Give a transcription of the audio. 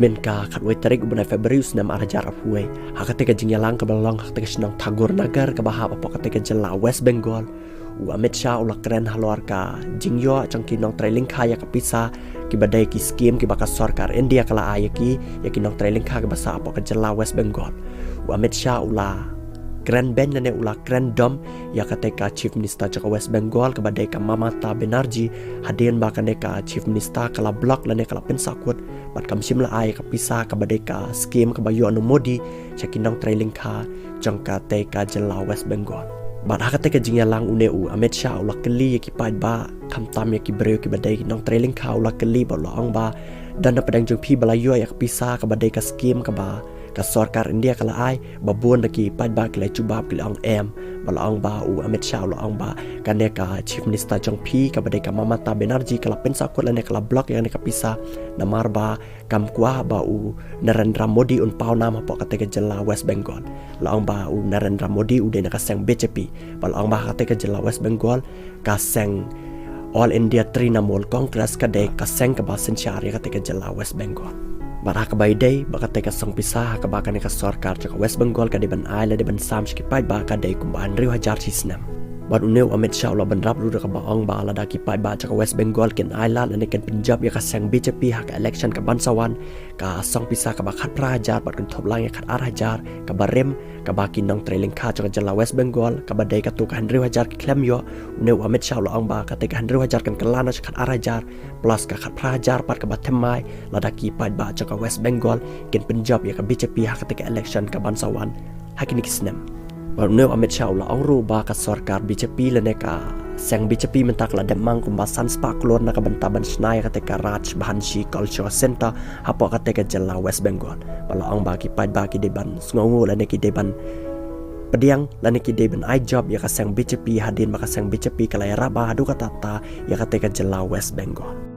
Menka katway tarik ubunay February na marajar apuay. Hakatika jingyalang kabalong hakatika sinong Tagore Nagar kabahap apo katika jela West Bengal. Amit Shah ulak keren haluar ka jingyo changki nong trailing kaya kapisa kibadai ki scheme ki baka sarkar India kala ayaki yakinong trailing ka basa apo ka jela West Bengal. Amit Shah ula keren ben nane ula keren dom ya katika Chief Minister jaka West Bengal kibadai ka Mamata Banerjee hadian baka neka Chief Minister kala block lane kala pensakut bat kam simla ay kapisa kibadai ka scheme kabayo anu Modi yakinong trailing ka jangka teka jela West Bengal. Bat hakate ka jingya lang uneu Amit Shah ula keli ki paid ba kamtam ya ki breu ki badai nong trailing ka ula keli ba laang ba dan na padang jongphi balayo ya kapisa ka badai ka scheme ka ba ka sarkar India kala ai babon ki paid ba kila chubab kila ang balaang ba Amit Shah ula ang ba kane ka Chief Minister jongphi ka badai ka Mamata Banerjee kala pensakut lane kala block yang ne kapisa namar ba kam kwa ba Narendra Modi un pau nama po katika jela West Bengal laang ba Narendra Modi udah nakaseng BJP laang ba katika jela West Bengal kaseng All India Trinamool Congress kadai kaseng ka ba sensyari katika jela West Bengal. Baraka by day baka teka sang pisah ka baka ni ka sarkar jaka West Bengal ka deban ayla deban samski pai baka day kumbaan riu hajar sisnam. Bat uneu Amit Shah ula bandrap lu ka baong ba ala daki pai ba jaka West Bengal ken ayla lane ken Pynjop ya ka sang BJP hak election ka bansawan ka sang pisah ka bakat prahajar bat kun top lang ya kat hajar ka barem ka baki nang trailing ka jaka jela West Bengal ka badai ka tu ka riu hajar ki klem yo uneu Amit Shah ula ang ba ka teka riu hajar kan kelana kat hajar plus ka kat prahajar pat ka batemai ladaki pai ba jaka West Bengal ken Pynjop ya ka BJP hak teka election ka bansawan hakini kisnem. Baru Amit Shah ula angru ba ka sarkar BJP lene ka sang BJP mentak la demang kumbasan spa klor na ka bantaban snai katika Raj Bahanshi Culture Center hapo katika jela West Bengal. Bala ang ba ki paid ba ki deban sngongu lene ki deban pediang lene ki deban I job ya ka sang BJP hadin ba ka sang BJP kalaya raba hadu katata ya katika jela West Bengal.